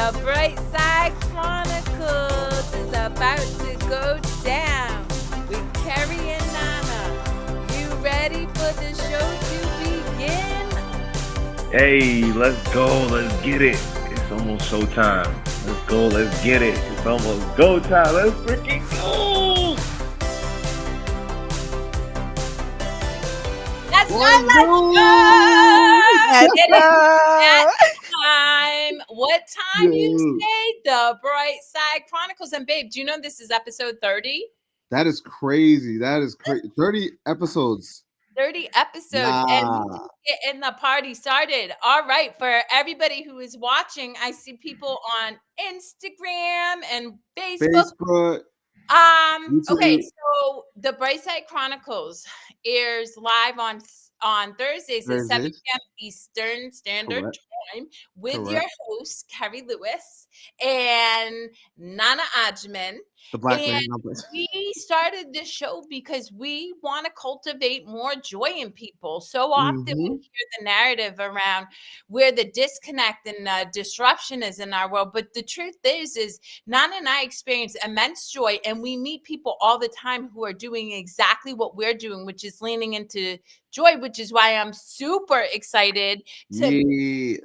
The Bright Side Chronicles is about to go down with Kerri and Nana. You ready for the show to begin? Hey, let's go. Let's get it. It's almost showtime. Let's go. Let's get it. It's almost go time. Let's freaking go. Let's go. Let's go. It is that time. What time you say? The Bright Side Chronicles. And babe, do you know this is episode 30? That is crazy. That is crazy. 30 episodes. 30 episodes and getting the party started. All right, for everybody who is watching, I see people on Instagram and Facebook. Okay, so the Brightside Chronicles airs live on Thursdays at 7 p.m. Eastern Standard Time with your host Kerri Lewis and Nana Agyemang. The black man. We started this show because we want to cultivate more joy in people. So often we hear the narrative around where the disconnect and disruption is in our world. But the truth is Nana and I experience immense joy, and we meet people all the time who are doing exactly what we're doing, which is leaning into joy, which is why I'm super excited to meet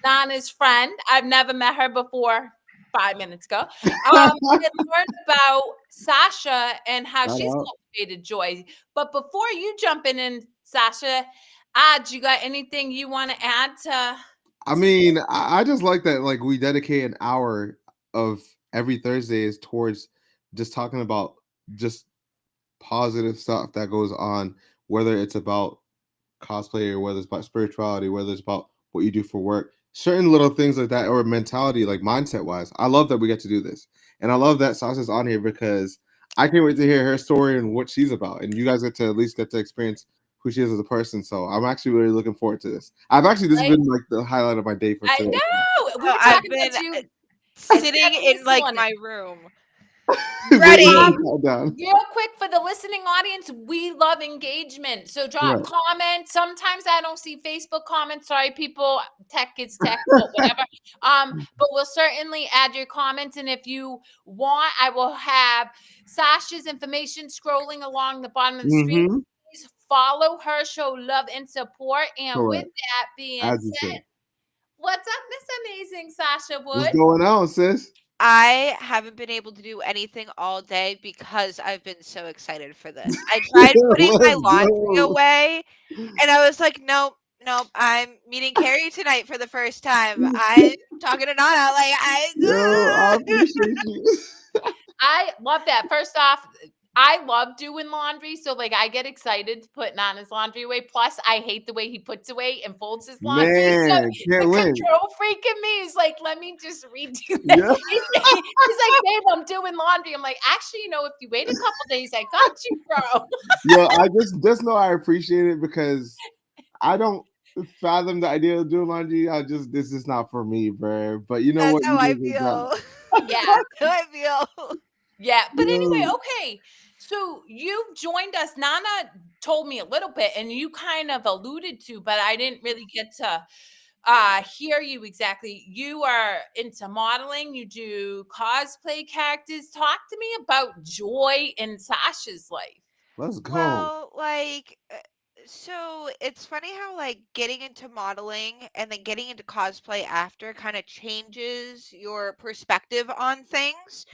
Nana's friend. I've never met her before. 5 minutes ago, and learn about Sasha and how she's cultivated joy. But before you jump in, Sasha, you got anything you want to add to? I mean, I just like that. Like, we dedicate an hour of every Thursday is towards just talking about just positive stuff that goes on, whether it's about cosplay or whether it's about spirituality, whether it's about what you do for work. Certain little things like that, or mentality, like mindset wise. I love that we get to do this. And I love that Sasha's on here because I can't wait to hear her story and what she's about. And you guys get to at least get to experience who she is as a person. So I'm actually really looking forward to this. This has been like the highlight of my day for today. I know. We were talking about you sitting in like my room. Ready. Real quick for the listening audience, we love engagement. So drop comments. Sometimes I don't see Facebook comments. Sorry, people. Tech is tech, whatever. But we'll certainly add your comments. And if you want, I will have Sasha's information scrolling along the bottom of the screen. Please follow her, show love and support. And with that being said, what's up, Miss Amazing Sasha Wood? What's going on, sis? I haven't been able to do anything all day because I've been so excited for this. I tried putting my laundry away, and I was like, nope, I'm meeting Kerri tonight for the first time. I'm talking to Nana. I appreciate you. I love that. First off, I love doing laundry, so I get excited to put Nana's laundry away. Plus, I hate the way he puts away and folds his laundry. Man, so the control freak in me is like, let me just redo that. Yeah. He's like, babe, I'm doing laundry. I'm like, actually, if you wait a couple days, I got you, bro. Yeah, I just know I appreciate it because I don't fathom the idea of doing laundry. This is not for me, bro. But you know That's what? How I feel. Yeah, that's how I feel. Yeah, but anyway, okay. So you joined us. Nana told me a little bit, and you kind of alluded to, but I didn't really get to hear you exactly. You are into modeling. You do cosplay characters. Talk to me about joy in Sasha's life. Let's go. Well, so it's funny how getting into modeling and then getting into cosplay after kind of changes your perspective on things.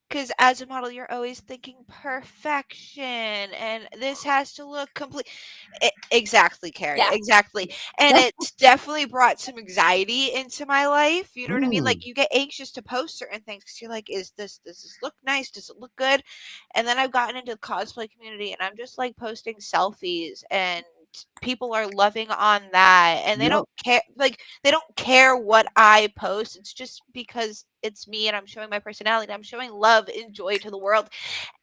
Because as a model, you're always thinking perfection, and this has to look complete. Exactly, Kerri. Yeah. Exactly. And it's definitely brought some anxiety into my life. You know what I mean? You get anxious to post certain things because you're like, does this look nice? Does it look good? And then I've gotten into the cosplay community, and I'm just posting selfies, and people are loving on that, and they don't care. They don't care what I post. It's just because it's me, and I'm showing my personality, and I'm showing love and joy to the world,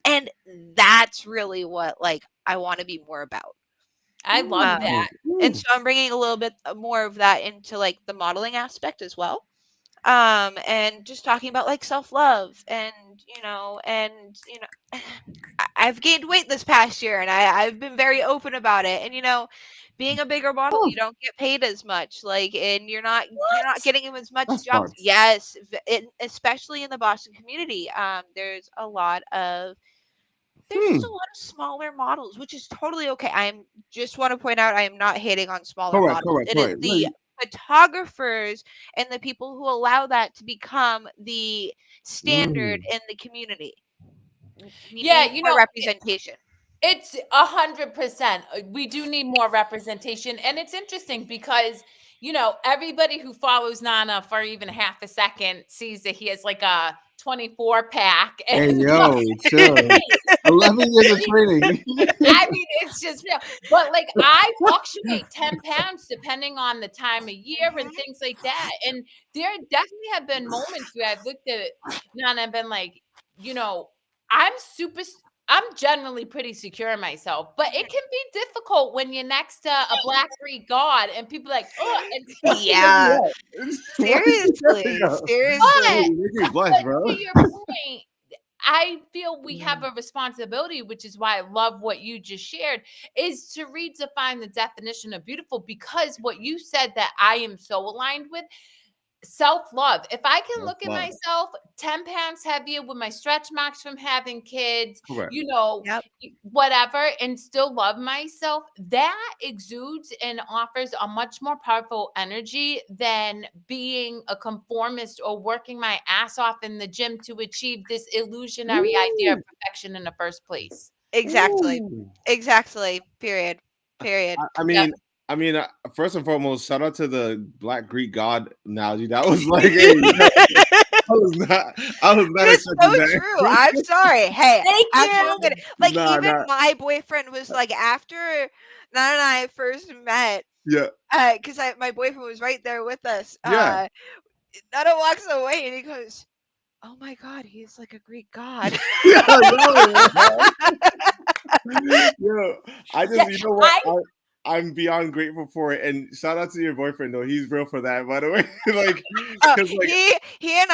and that's really what I want to be more about. I love that. And so I'm bringing a little bit more of that into the modeling aspect as well. And just talking about self-love and I've gained weight this past year, and I've been very open about it, and being a bigger model, you don't get paid as much, like, and you're not getting as much That's jobs. farts. Yes, especially in the Boston community, there's a lot of there's just a lot of smaller models, which is totally okay. I'm just want to point out I am not hating on smaller Correct, models. correct, It is correct. the photographers and the people who allow that to become the standard in the community. We Yeah, need more representation. It's 100%. We do need more representation. And it's interesting because, everybody who follows Nana for even half a second sees that he has like a 24 pack. Hey, And yo, chill. 11 years of training. I mean, it's just real. But like, I fluctuate 10 pounds depending on the time of year and things like that. And there definitely have been moments where I've looked at Nana and been like, I'm I'm generally pretty secure in myself, but it can be difficult when you're next to a Black Greek god and people like, oh, and Yeah. Seriously. Seriously. Blush, but bro. to your point, I feel we have a responsibility, which is why I love what you just shared, is to redefine the definition of beautiful, because what you said that I am so aligned with, self-love. If I can look at myself 10 pounds heavier with my stretch marks from having kids, Correct. Yep. whatever, and still love myself, that exudes and offers a much more powerful energy than being a conformist or working my ass off in the gym to achieve this illusionary idea of perfection in the first place. Exactly. Ooh. Exactly. Period. I mean, first and foremost, shout out to the Black Greek god analogy. That was like, hey, I was not It's expecting so that. true. I'm sorry. Hey, Thank I'm you. gonna, like, Nah, even nah. my boyfriend was like, after Nana and I first met, Yeah, because my boyfriend was right there with us. yeah. Nana walks away and he goes, "Oh my God, he's like a Greek god." Yeah, yo, I just, you know what? I'm beyond grateful for it, and shout out to your boyfriend though. He's real for that, by the way. Like, because like he and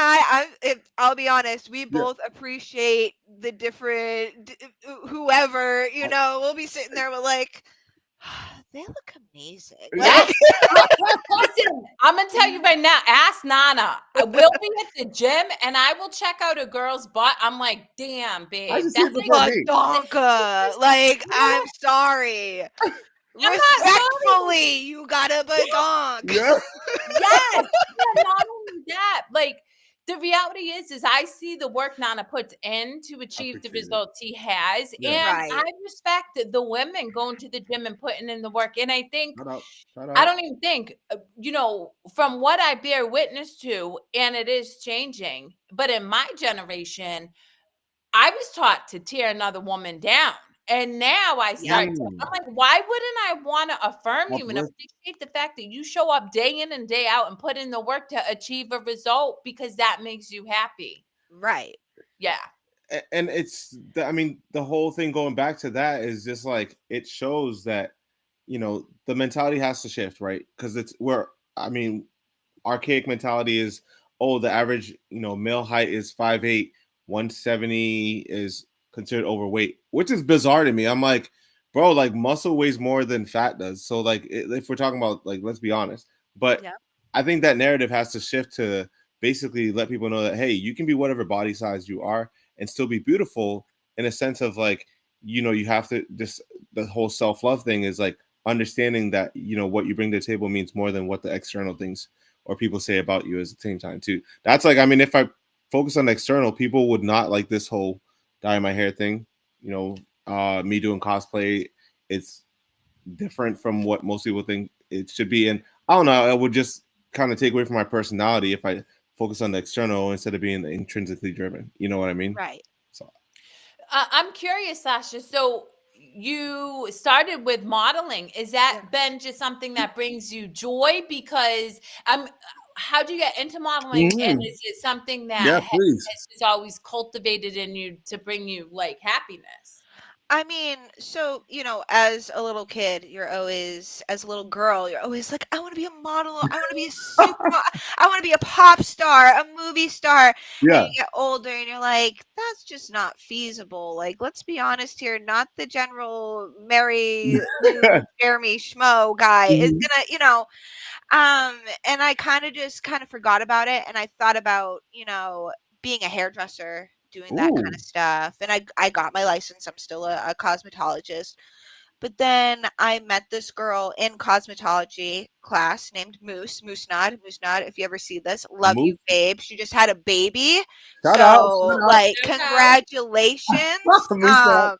I'll be honest, we both appreciate the different whoever, we'll be sitting there with like, they look amazing. Yes. Listen, I'm gonna tell you right now. Ask Nana. We'll be at the gym, and I will check out a girl's butt. I'm like, damn, babe, just see it that's before like me. Badonka. Like, I'm sorry. I'm not Respectfully, you got a badonk. Yeah. Yes. Not only that, like, the reality is I see the work Nana puts in to achieve the results he has. Yeah. And Right. I respect the women going to the gym and putting in the work. And I think, Shout out. I don't even think, from what I bear witness to, and it is changing, but in my generation, I was taught to tear another woman down. And now I'm like, why wouldn't I want to affirm you and appreciate the fact that you show up day in and day out and put in the work to achieve a result because that makes you happy? Right. Yeah. And the whole thing going back to that is just like, it shows that, the mentality has to shift, right? Because archaic mentality is, the average, male height is 5'8", 170 is considered overweight, which is bizarre to me. I'm like, bro, like muscle weighs more than fat does. So like, if we're talking about, like, let's be honest. But I think that narrative has to shift to basically let people know that, hey, you can be whatever body size you are and still be beautiful, in a sense of like, you have to just, the whole self-love thing is like understanding that, what you bring to the table means more than what the external things or people say about you at the same time too. That's like, if I focus on the external, people would not like this whole dye my hair thing. Me doing cosplay, it's different from what most people think it should be. And I don't know, it would just kind of take away from my personality if I focus on the external instead of being intrinsically driven. You know what I mean? Right. So I'm curious, Sasha. So you started with modeling. Is that been just something that brings you joy? Because how do you get into modeling? And is it something that has just always cultivated in you to bring you like happiness? I mean, so, as a little kid, as a little girl, you're always like, I want to be a model. I want to be a I want to be a pop star, a movie star. And Yeah. you get older and you're like, that's just not feasible. Like, let's be honest here. Not the general Mary Lou Jeremy Schmo guy is Mhm. gonna, and I kind of forgot about it. And I thought about, being a hairdresser, doing that kind Ooh. of stuff. And I got my license. I'm still a cosmetologist. But then I met this girl in cosmetology class named Moose Nod. If you ever see this, love you, Move. babe. She just had a baby. Shout out. So, Shout like, Shout out. congratulations. out. Moose out.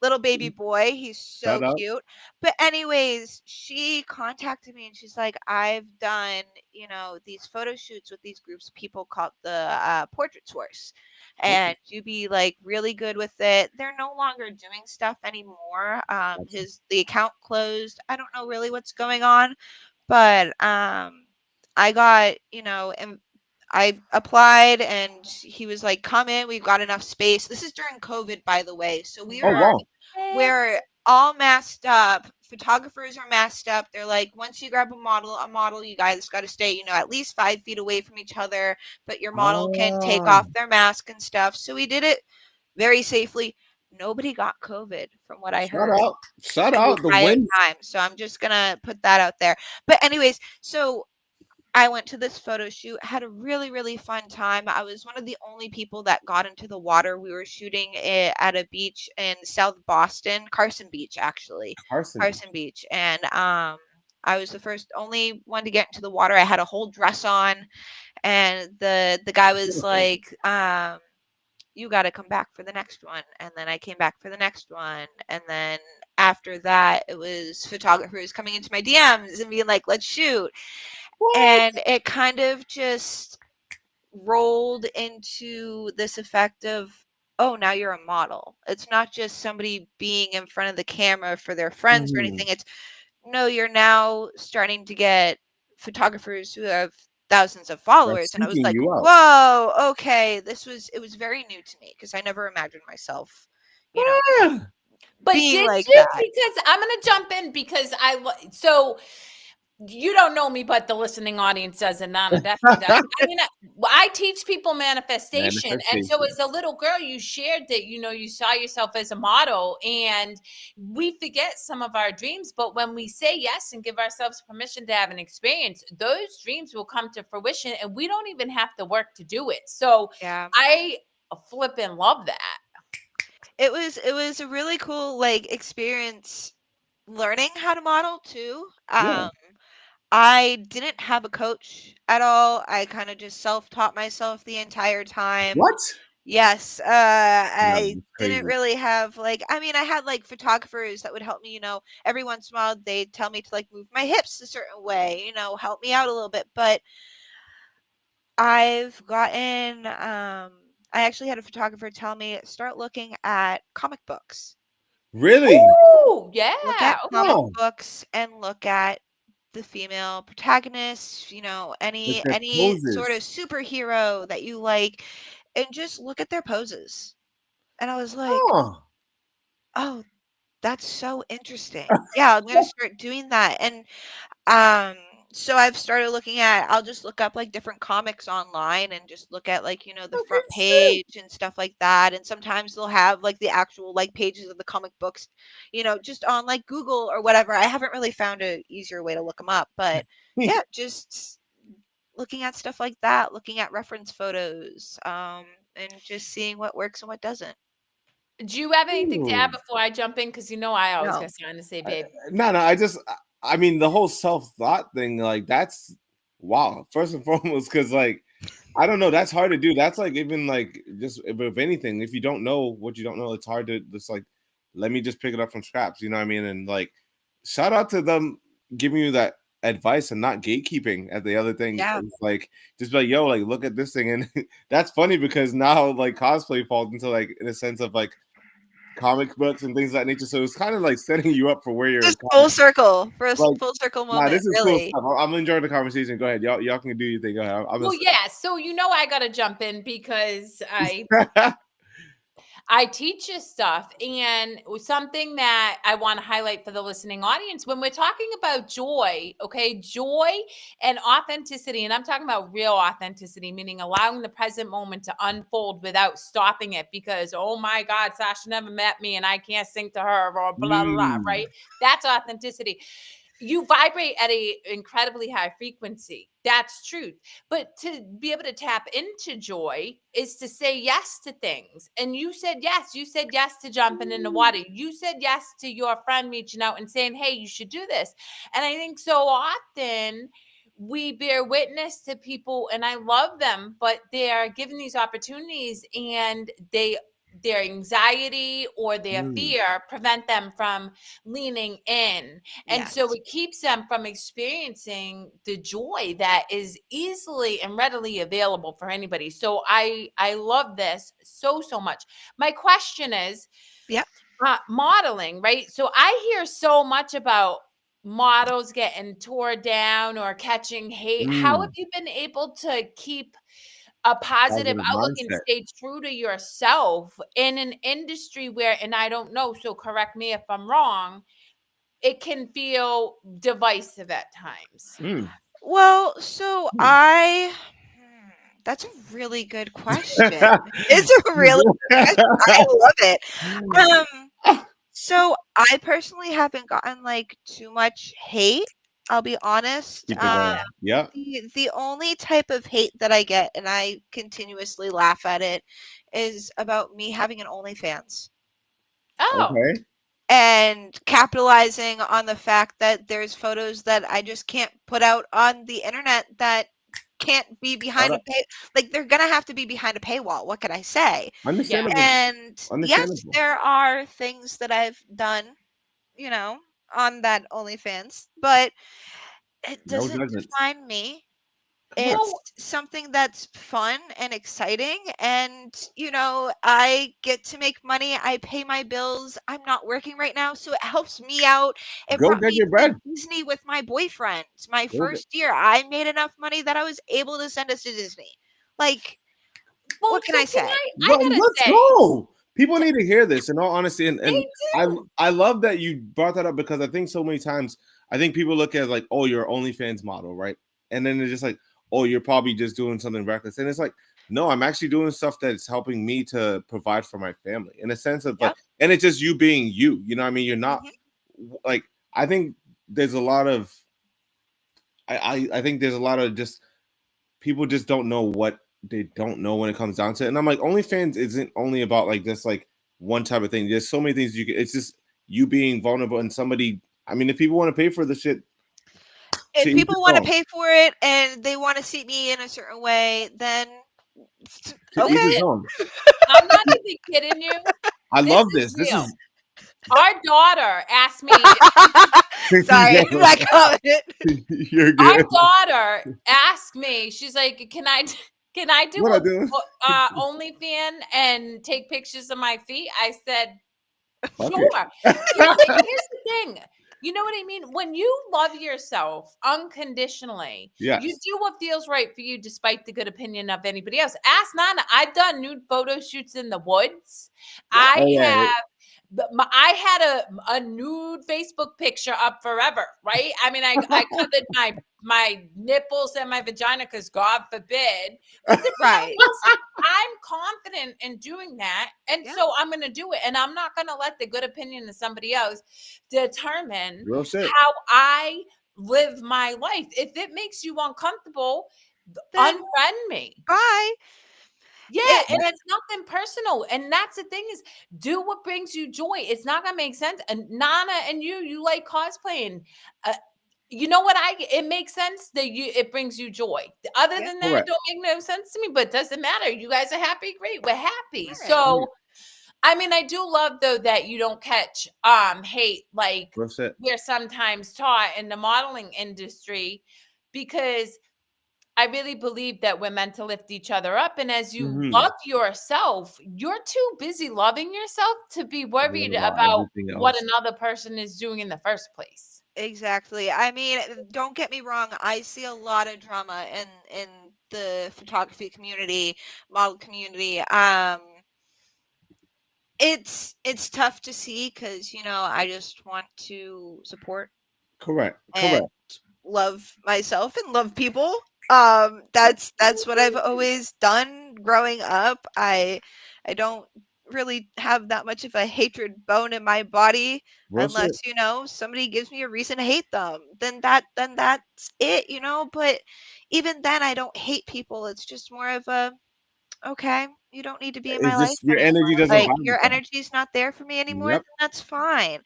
Little baby boy. He's Shout so out. cute. But anyways, she contacted me and she's like, I've done, these photo shoots with these groups of people called the portrait tours. Portrait. And you'd be like really good with it. They're no longer doing stuff anymore. Gotcha. The account closed. I don't know really what's going on, but I got, and I applied and he was like, come in, we've got enough space. This is during COVID, by the way. So Oh wow. we're all masked up. Photographers are masked up. They're like, once you grab a model, you guys got to stay, at least 5 feet away from each other, but your model can take Ah, off their mask and stuff. So we did it very safely. Nobody got COVID from what I shout heard out. Shout the out. The entire win. time. So I'm just gonna put that out there. But anyways, so I went to this photo shoot, had a really, really fun time. I was one of the only people that got into the water. We were shooting it at a beach in South Boston, Carson Beach, actually. Carson. Carson Beach. And I was the only one to get into the water. I had a whole dress on, and the guy was Beautiful. like, you got to come back for the next one. And then I came back for the next one. And then after that, it was photographers coming into my DMs and being like, let's shoot. What? And it kind of just rolled into this effect of, oh, now you're a model. It's not just somebody being in front of the camera for their friends or Mhm. anything. It's no, you're now starting to get photographers who have thousands of That's followers. And I was seeking like, you out. whoa, okay. It was very new to me because I never imagined myself, you know, Ah. But being did like you? that. Because I'm going to jump in because so you don't know me, but the listening audience does, and Nana definitely does. I mean, I teach people manifestation, and so Manifestation. as a little girl, you shared that you saw yourself as a model, and we forget some of our dreams. But when we say yes and give ourselves permission to have an experience, those dreams will come to fruition, and we don't even have to work to do it. So Yeah. I flipping love that. It was a really cool like experience learning how to model too. Yeah. I didn't have a coach at all. I kind of just self-taught myself the entire time. What? Yes, No, I it's didn't crazy. really have like I mean, I had like photographers that would help me, every once in a while they'd tell me to like move my hips a certain way, help me out a little bit. But I've gotten I actually had a photographer tell me start looking at comic books. Really? Oh Look at yeah, comic Oh, books and look at the female protagonist, with their any sort of poses. superhero that you like, and just look at their poses. And I was like, Oh. oh, that's so interesting. Yeah, I'm gonna start doing that. And um, so I've started I'll just look up like different comics online and just look at like, the Okay, front shit. page and stuff like that. And sometimes they'll have like the actual like pages of the comic books, just on like Google or whatever. I haven't really found a easier way to look them up, but yeah, just looking at stuff like that, looking at reference photos, and just seeing what works and what doesn't. do you have anything to add Ooh. before I jump in? Because I always No. got something to say, I- babe. No, I mean, the whole self thought thing, like, that's wow. First and foremost, because, like, I don't know, that's hard to do. That's like, even like, just if anything, if you don't know what you don't know, it's hard to just like, let me just pick it up from scraps. You know what I mean? And like, shout out to them giving you that advice and not gatekeeping at the other thing. Yeah. It's like, just be like, yo, like, look at this thing. And that's funny because now, like, cosplay falls into, like, in a sense of like, comic books and things of that nature. So it's kind of like setting you up for where you're Just kind of for a like, full circle nah, moment, this is cool really. stuff. I'm enjoying the conversation. Go ahead. Y'all can do your thing. Go ahead. I'm Well, just yeah. So I got to jump in because I teach you stuff. And something that I want to highlight for the listening audience when we're talking about joy, okay, joy and authenticity, and I'm talking about real authenticity, meaning allowing the present moment to unfold without stopping it because, oh my God, Sasha never met me and I can't sing to her or blah, blah, blah, right? That's authenticity. You vibrate at a incredibly high frequency. That's truth. But to be able to tap into joy is to say yes to things. And you said yes. You said yes to jumping in the water. You said yes to your friend reaching out and saying, hey, you should do this. And I think so often we bear witness to people, and I love them, but they're given these opportunities and their anxiety or their fear prevent them from leaning in. And so Yes. it keeps them from experiencing the joy that is easily and readily available for anybody. So I love this so much. My question is, Yep. modeling, right? So I hear so much about models getting tore down or catching hate. How have you been able to keep a positive Positive outlook and mindset. stay true to yourself in an industry where, and I don't know, so correct me if I'm wrong, it can feel divisive at times? Well, so that's a really good question. It's a really good question. I love it. Um, so I personally haven't gotten like too much hate. I'll be honest. Keep it going. Yep. The only type of hate that I get, and I continuously laugh at it, is about me having an OnlyFans Oh, Okay. and capitalizing on the fact that there's photos that I just can't put out on the internet that can't be behind a pay, like they're gonna have to be behind a paywall. What can I say? yeah. Understandable. And yes, Understandable. there are things that I've done, you know, on that OnlyFans, but it No doesn't judgment. define me. Correct. It's Well, something that's fun and exciting, and I get to make money. I pay my bills. I'm not working right now, so it helps me out. It Go brought get me your to bread. Disney with my boyfriend. My Go get. first year, I made enough money that I was able to send us to Disney. Like, well, what can so I can say? I Well, gotta let's say, go. People need to hear this in all honesty, and they I do. I love that you brought that up because I think so many times I think people look at it like, oh, you're OnlyFans model, right? And then they're just like, oh, you're probably just doing something reckless, and it's like, no, I'm actually doing stuff that's helping me to provide for my family in a sense of like, Yep. and it's just you being you. You know what I mean? You're not Hmm. like I think there's a lot of I think there's a lot of just people just don't know what they don't know when it comes down to it. And I'm like, OnlyFans isn't only about like this like one type of thing. There's so many things you can. It's just you being vulnerable and somebody. I mean, if people want to pay for the shit, to If each people their want to own. pay for it and they want to see me in a certain way, then To each his okay. Listen, own. I'm not even kidding you. I This love is this. This real. is Our daughter asked me, Sorry, my comment. you're our good. daughter asked me, she's like, can I do What I do? a OnlyFans and take pictures of my feet? I said, Fuck sure. it. See, but here's the thing. You know what I mean? When you love yourself unconditionally, you Yes. do what feels right for you despite the good opinion of anybody else. Ask Nana. I've done nude photo shoots in the woods. Yep. I Oh yeah. have I had a nude Facebook picture up forever, right? I mean, I covered my nipples and my vagina because God forbid. But the Right. reality is I'm confident in doing that. And Yeah. so I'm going to do it. And I'm not going to let the good opinion of somebody else determine Real shit. how I live my life. If it makes you uncomfortable, Then unfriend me. bye. Yeah, It and it's nothing personal. And that's the thing is do what brings you joy. It's not gonna make sense. And Nana and you like cosplaying. Uh, you know what it makes sense that it brings you joy. Other Yeah. than that, it Correct. don't make no sense to me, but it doesn't matter. You guys are happy, great. We're happy. Right. So I mean, I do love though that you don't catch hate like Real shit. we're sometimes taught in the modeling industry because I really believe that we're meant to lift each other up. And as you Mm-hmm. love yourself, you're too busy loving yourself to be What worried about about everything what else? another person is doing in the first place. Exactly. I mean, don't get me wrong. I see a lot of drama in the photography community, model community. it's tough to see because I just want to support Correct. and Correct. love myself and love people. That's what I've always done growing up. I don't really have that much of a hatred bone in my body Real shit. unless somebody gives me a reason to hate them. Then that's it. But even then, I don't hate people. It's just more of a okay. You don't need to be in my It's life just your anymore. energy doesn't Like vibe with your them. energy's not there for me anymore. Yep. Then that's fine.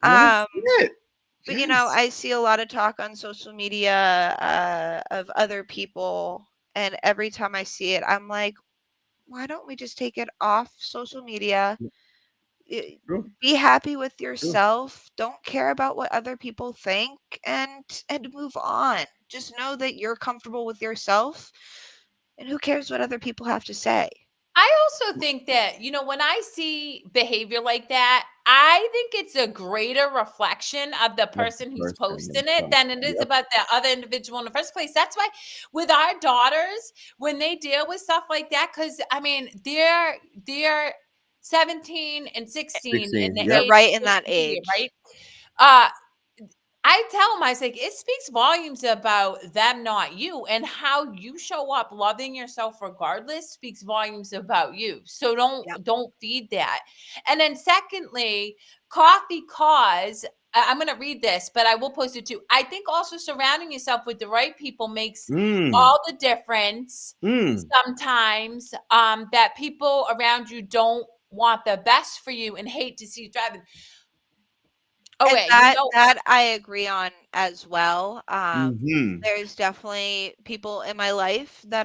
Real Um, shit. but Yes. I see a lot of talk on social media of other people, and every time I see it, I'm like, why don't we just take it off social media? I- True. Be happy with True. yourself. Don't care about what other people think, and move on. Just know that you're comfortable with yourself, and who cares what other people have to say? I also think that, when I see behavior like that, I think it's a greater reflection of the Of the person who's person posting it themselves. than it is Yep. about the other individual in the first place. That's why with our daughters, when they deal with stuff like that, because I mean, they're 17 and 16 in 16. the They're Yep. age right of in that social media, age. right? Uh I tell them, I was like, it speaks volumes about them, not you, and how you show up loving yourself regardless speaks volumes about you. So Yep. don't feed that. And then secondly, coffee cause. I'm going to read this, but I will post it too. I think also surrounding yourself with the right people makes Mm. all the difference. Mm. Sometimes that people around you don't want the best for you and hate to see you driving. And Okay, that I agree on as well. Mm-hmm. There's definitely people in my life that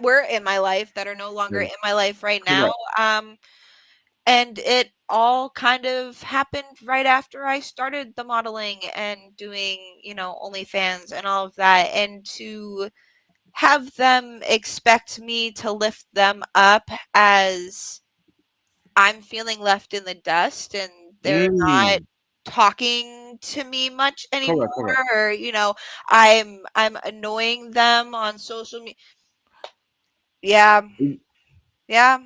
were in my life that are no longer Yeah. in my life right now. Correct. And it all kind of happened right after I started the modeling and doing, OnlyFans and all of that. And to have them expect me to lift them up as I'm feeling left in the dust and they're not Mm. talking to me much anymore, Correct. Correct. or I'm annoying them on social media. Yeah. Yeah.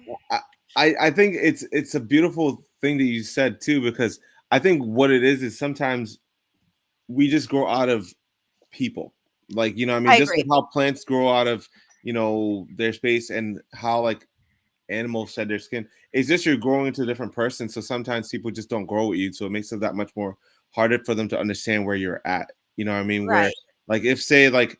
I, I think it's a beautiful thing that you said too, because I think what it is sometimes we just grow out of people. Like, I mean, I just agree. like how plants grow out of, their space, and how like animals shed their skin. It's just you're growing into a different person. So sometimes people just don't grow with you. So it makes it that much more harder for them to understand where you're at. You know what I mean? Where Right. like if say like,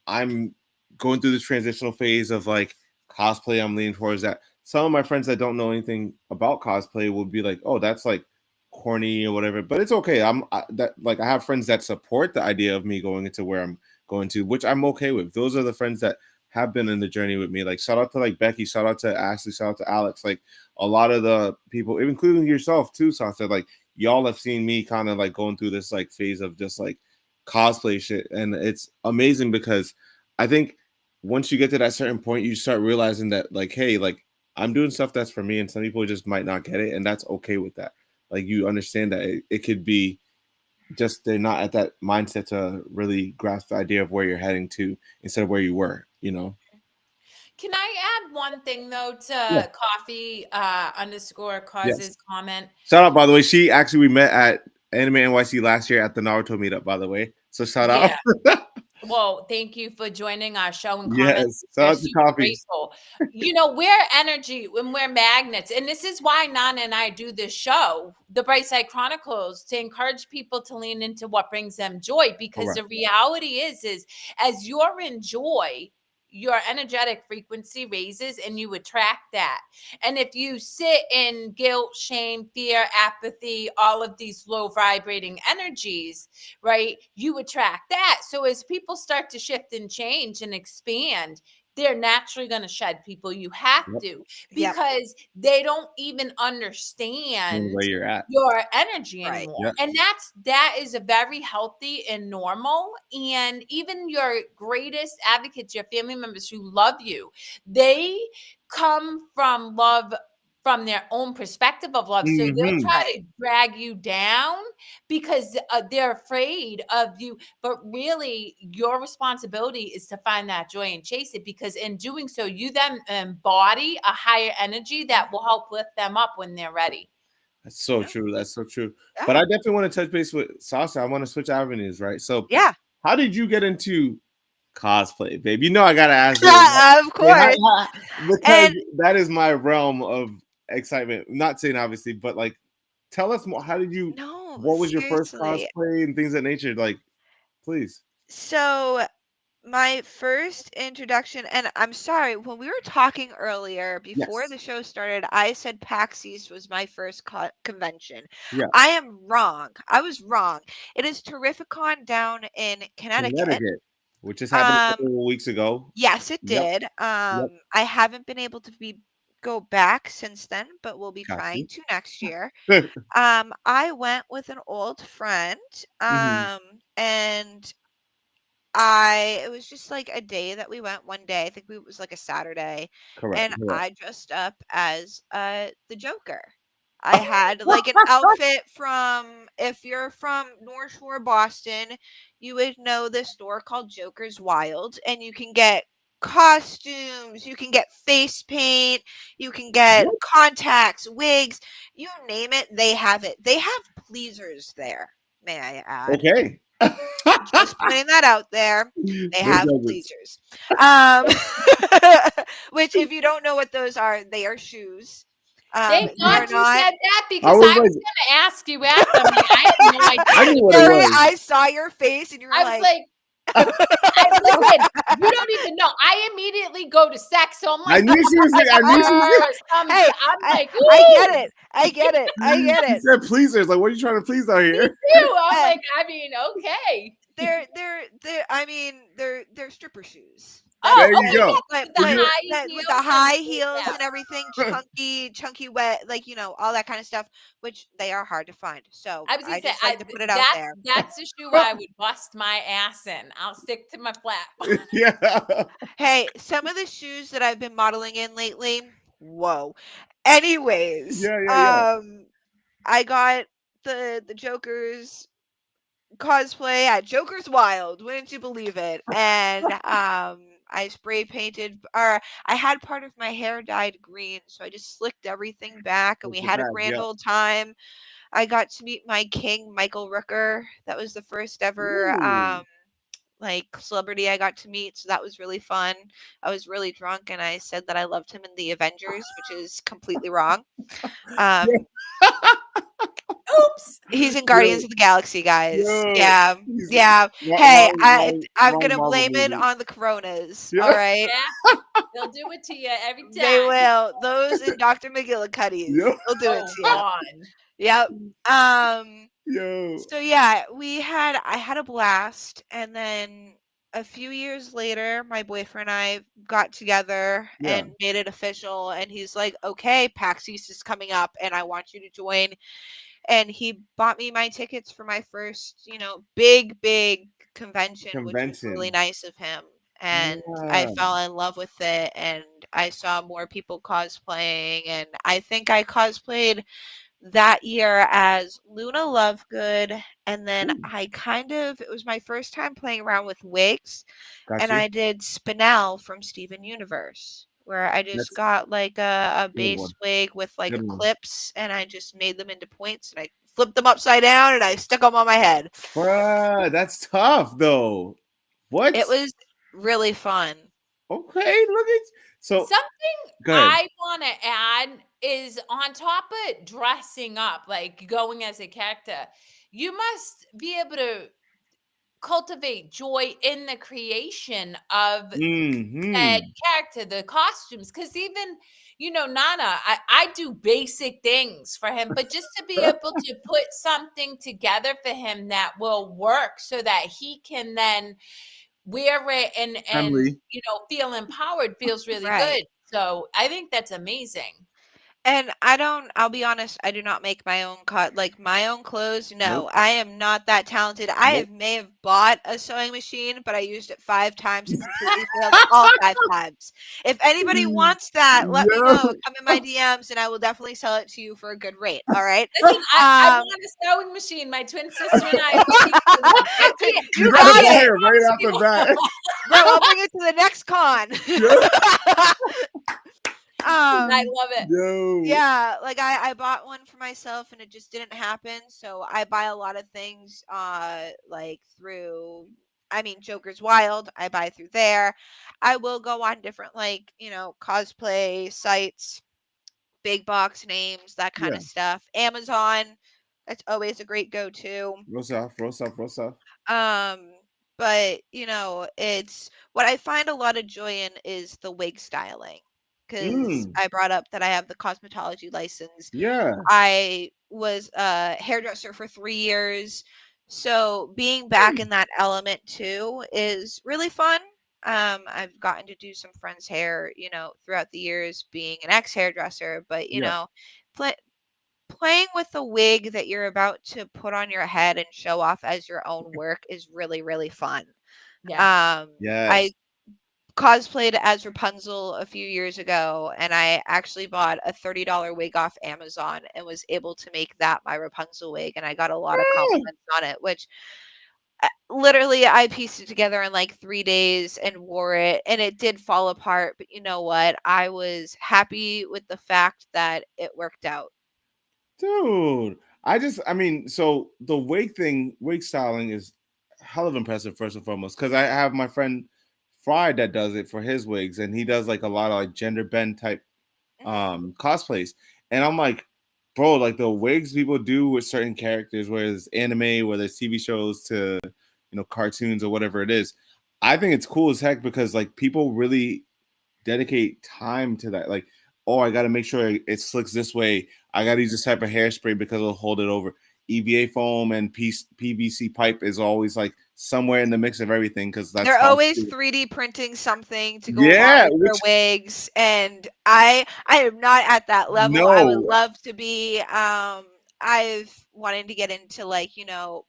I'm going through this transitional phase of like cosplay. I'm leaning towards that. Some of my friends that don't know anything about cosplay would be like, "Oh, that's like corny or whatever." But it's okay. I have friends that support the idea of me going into where I'm going to, which I'm okay with. Those are the friends that have been in the journey with me. Like shout out to like Becky, shout out to Ashley, shout out to Alex. Like a lot of the people, including yourself too, Sasha. Like y'all have seen me kind of like going through this like phase of just like cosplay shit, and it's amazing because I think once you get to that certain point, you start realizing that like, hey, like I'm doing stuff that's for me, and some people just might not get it, and that's okay with that. Like you understand that it could be just they're not at that mindset to really grasp the idea of where you're heading to instead of where you were, Can I add one thing though Yeah. to coffee underscore Yes. causes comment? Shout out, by the way. We met at Anime NYC last year at the Naruto meetup, by the way. So shout out. Yeah. Well, thank you for joining our show and commenting. Yes. Shout We're out to super Coffees. grateful. We're energy and we're magnets. And this is why Nana and I do this show, the Bright Side Chronicles, to encourage people to lean into what brings them joy. Because Correct. the reality is as you're in joy, your energetic frequency raises and you attract that. And if you sit in guilt, shame, fear, apathy, all of these low vibrating energies, right, you attract that. So as people start to shift and change and expand, they're naturally going to shed people. You have Yep. to, Yep. because they don't even Where understand you're at. your energy Right. anymore. Yep. And that is a very healthy and normal. And even your greatest advocates, your family members who love you, they come from love from their own perspective of love. So they'll try to drag you down because they're afraid of you. But really, your responsibility is to find that joy and chase it, because in doing so, you then embody a higher energy that will help lift them up when they're ready. That's so true. That's so true. But I definitely want to touch base with Sasha. I want to switch avenues, right? So how did you get into cosplay, babe? You know I gotta ask you. Of course. Because that is my realm of excitement. Not saying obviously, but like, tell us more. How did you? What was your first cosplay and things of that nature? Like, please. So my first introduction, and I'm sorry, when we were talking earlier before the show started, I said PAX East was my first convention. Yeah. I am wrong. I was wrong. It is Terrificon down in Connecticut. Which just happened a couple of weeks ago. Yes, it did. I haven't been able to go back since then, but we'll be trying to next year. I went with an old friend, and it was just like a day that we went one day. I think it was like a Saturday. And I dressed up as the Joker. I had like an outfit from, if you're from North Shore, Boston, you would know this store called Joker's Wild, and you can get costumes, you can get face paint, you can get contacts, wigs, you name it, they have it. They have pleasers there, may I add. Okay. Just pointing that out there. They have pleasers. Which, if you don't know what those are, they are shoes. Thank God you said that, because I was going to ask you after. I had no idea. Kerri, I saw your face and you were listen, you don't even know. I immediately go to sex, so I'm like, I knew she was like, hey, I'm like, I get it. You said pleasers. Like, what are you trying to please out here? Me too. I'm like, I mean, okay. They're stripper shoes. There you go. With the high heels and everything, chunky, wet, like, all that kind of stuff, which they are hard to find. So I was gonna say, like to put it out there. That's the shoe I would bust my ass in. I'll stick to my flat. Yeah. Hey, some of the shoes that I've been modeling in lately, whoa. Anyways, I got the Joker's cosplay at Joker's Wild, wouldn't you believe it? And I spray painted, or I had part of my hair dyed green, so I just slicked everything back, and we had a grand old time. I got to meet my king, Michael Rooker. That was the first ever like celebrity I got to meet, so that was really fun. I was really drunk, and I said that I loved him in the Avengers, which is completely wrong. Oops. He's in Guardians of the Galaxy, guys. Yeah. Hey, I'm gonna blame it on the Coronas. All right. Yeah. They'll do it to you every time. They will. Those and Dr. McGillicuddy's. They'll do it to you. Yep. So yeah, I had a blast, and then a few years later, my boyfriend and I got together and made it official, and he's like, okay, PAX East is coming up and I want you to join. And he bought me my tickets for my first, big convention, which was really nice of him. And I fell in love with it, and I saw more people cosplaying, and I think I cosplayed that year as Luna Lovegood, and then it was my first time playing around with wigs, and I did Spinel from Steven Universe, where I just got like a base wig with like clips, and I just made them into points, and I flipped them upside down, and I stuck them on my head. Bruh, that's tough though. What? It was really fun. Okay, look at something I want to add is, on top of dressing up, like going as a character, you must be able to cultivate joy in the creation of that character, the costumes. Because even, Nana, I do basic things for him, but just to be able to put something together for him that will work so that he can then wear it and feel empowered feels really good. So I think that's amazing. And I'll be honest, I do not make my own my own clothes. No, Nope. I am not that talented. Nope. May have bought a sewing machine, but I used it 5 times and completely failed all 5 times. If anybody wants that, let me know. Yo. Come in my DMs and I will definitely sell it to you for a good rate. All right. Listen, I Um, want a sewing machine. My twin sister and I are looking for one. You you gotta got buy it, it right off the bat. bro. I'll bring it to the next con. I um, love it. Yo. Yeah, like I bought one for myself and it just didn't happen. So I buy a lot of things like through Joker's Wild, I buy through there. I will go on different cosplay sites, big box names, that kind Yeah. of stuff. Amazon, that's always a great go-to. Roast off, roast off, roast off. Um, but it's what I find a lot of joy in is the wig styling. Because Mm. I brought up that I have the cosmetology license. Yeah. I was a hairdresser for 3 years. So being back in that element too is really fun. I've gotten to do some friends' hair, throughout the years being an ex hairdresser, but Yeah. play, playing with the wig that you're about to put on your head and show off as your own work is really, really fun. Yeah. Yes. I cosplayed as Rapunzel a few years ago, and I actually bought a $30 wig off Amazon and was able to make that my Rapunzel wig, and I got a lot of compliments on it, which literally I pieced it together in like 3 days and wore it, and it did fall apart. But you know what? I was happy with the fact that it worked out. Dude, so the wig styling is hell of impressive first and foremost. Because I have my friend Fry that does it for his wigs, and he does like a lot of like gender bend type Mhm. cosplays. And I'm like, bro, like the wigs people do with certain characters, whether it's anime, whether it's TV shows to cartoons or whatever it is. I think it's cool as heck because like people really dedicate time to that. Like, oh, I got to make sure it slicks this way. I got to use this type of hairspray because it'll hold it over. EVA foam and PVC pipe is always like somewhere in the mix of everything because that's They're how. always 3D printing something to go along Yeah, with their which wigs, and I am not at that level. I would no, love to be. I've wanted to get into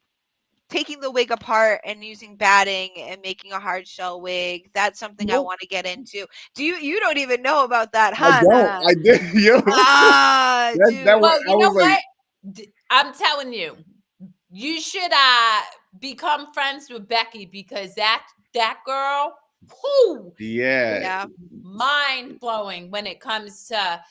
taking the wig apart and using batting and making a hard shell wig. That's something I nope, want to get into. You don't even know about that, I huh? don't. Nah. I did, yo. Ah, That dude. was Well, I you know was like, what? I'm telling you, you should become friends with Becky because that girl, whoo, yeah, Yeah. mind blowing when it comes to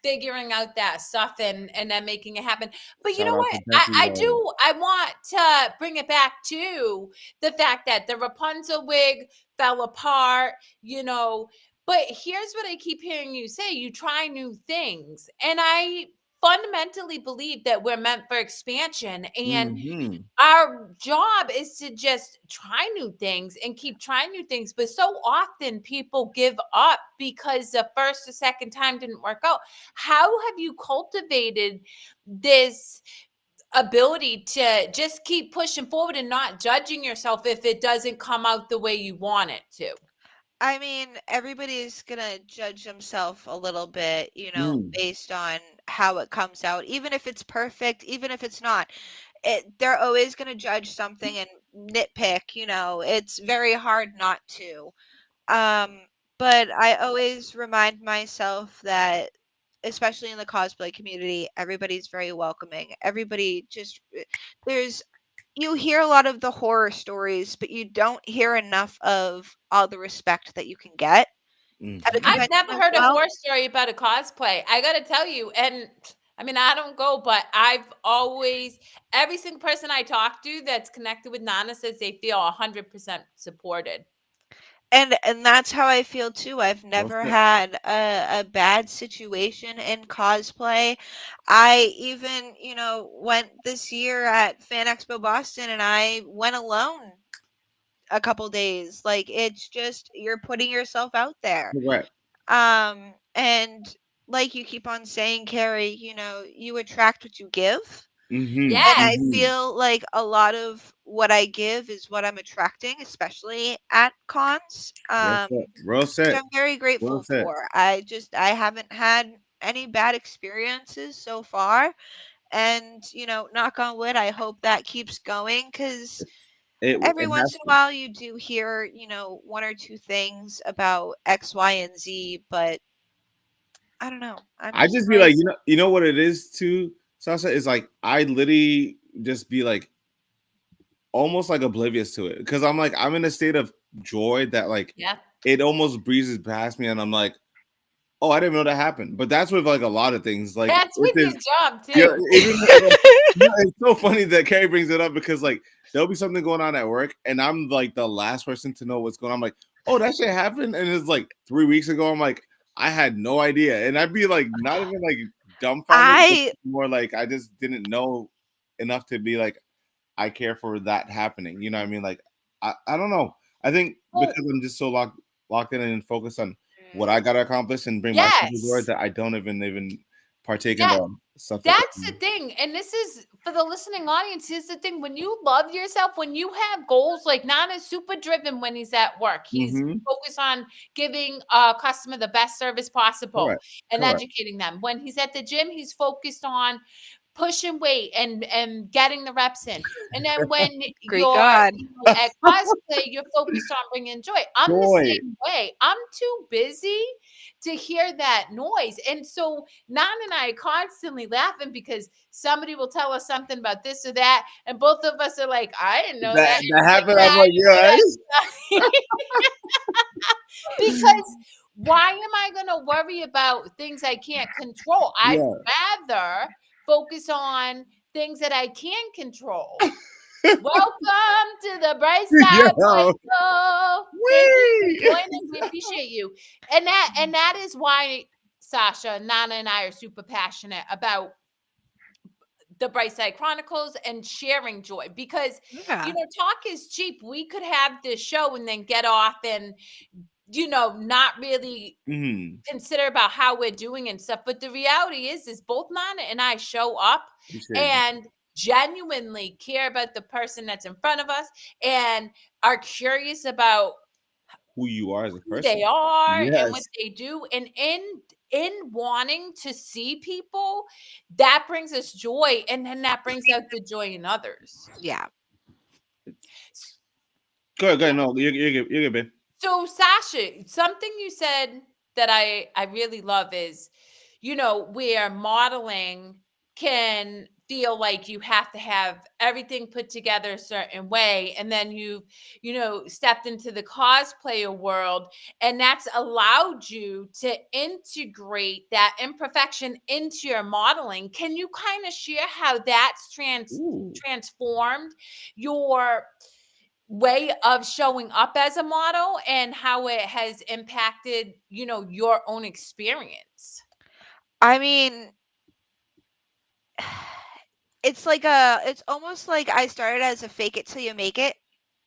figuring out that stuff and then making it happen. But you shout know out what? to Becky, yo. I want to bring it back to the fact that the Rapunzel wig fell apart, you know. But here's what I keep hearing you say: you try new things. And I fundamentally believe that we're meant for expansion. And Mm-hmm. our job is to just try new things and keep trying new things. But so often people give up because the first or second time didn't work out. How have you cultivated this ability to just keep pushing forward and not judging yourself if it doesn't come out the way you want it to? I mean, everybody's gonna judge themselves a little bit, Mm. based on how it comes out, even if it's perfect, even if it's not. They're always gonna judge something and nitpick, it's very hard not to. Um, but I always remind myself that, especially in the cosplay community, everybody's very welcoming. Everybody just, there's, you hear a lot of the horror stories, but you don't hear enough of all the respect that you can get at a Mm-hmm. I've convention never as heard a well. horror story about a cosplay. I got to tell you, and I mean, I don't go, but I've always, every single person I talk to that's connected with Nana says they feel 100% supported. And that's how I feel too. I've Well never said. had a bad situation in cosplay. I even, went this year at Fan Expo Boston and I went alone a couple days. Like it's just you're putting yourself out there. Correct. And like you keep on saying, Kerri, you attract what you give. Mm-hmm. And I Yes. Mm-hmm. feel like a lot of what I give is what I'm attracting, especially at cons. Well said. Well Which said. I'm very Well grateful said. for. I haven't had any bad experiences so far. And, knock on wood, I hope that keeps going, because every It once has in a to. while you do hear, one or two things about X, Y, and Z, but I don't know. I'm I just just be like, like, you know what it is too, Sasha, is like I literally just be like almost like oblivious to it because I'm like I'm in a state of joy that like Yeah. it almost breezes past me, and I'm like, oh, I didn't know that happened. But that's with like a lot of things. Like That's if with your there's job yeah, too. even it's so funny that Kerri brings it up because like there'll be something going on at work, and I'm like the last person to know what's going on. I'm like, oh, that shit happened, and it's like 3 weeks ago. I'm like, I had no idea, and I'd be like, not even like dumbfounded, but I more like I just didn't know enough to be like, I care for that happening. You know what I mean? Like, I don't know. I think Oh, because I'm just so locked in and focused on what I gotta accomplish and bring my people to it yes. that I don't even partake in Yeah. the stuff that That's the thing. And this is for the listening audience. Here's the thing. When you love yourself, when you have goals, like Nana's super driven when he's at work. He's mm-hmm. focused on giving a customer the best service possible Correct. and Correct. educating them. When he's at the gym, he's focused on pushing weight and getting the reps in. And then when great you're God. at cosplay, you're focused on bringing joy. I'm the Joy. same way. I'm too busy to hear that noise. And so Nan and I are constantly laughing because somebody will tell us something about this or that. And both of us are like, I didn't know that. That Like, happened. yeah, I'm I like, didn't yeah, know right? that. Because why am I going to worry about things I can't control? I'd Yeah. rather focus on things that I can control. Welcome to the Bright Side Yo. Show. Thank you for Whee! joining. We appreciate you. And that is why Sasha, Nana, and I are super passionate about the Bright Side Chronicles and sharing joy because Yeah. talk is cheap. We could have this show and then get off and not really Mm-hmm. consider about how we're doing and stuff. But the reality is both Nana and I show up Appreciate it. and genuinely care about the person that's in front of us and are curious about Who you are as a who they person. are and what Yes. they do. And in wanting to see people, that brings us joy. And then that brings out the joy in others. Yeah. Go ahead. Go ahead. No, you're good. You're good, babe. So Sasha, something you said that I really love is, where modeling can feel like you have to have everything put together a certain way. And then stepped into the cosplayer world and that's allowed you to integrate that imperfection into your modeling. Can you kind of share how that's Ooh. transformed your way of showing up as a model and how it has impacted, your own experience? I mean, it's almost like I started as a fake it till you make it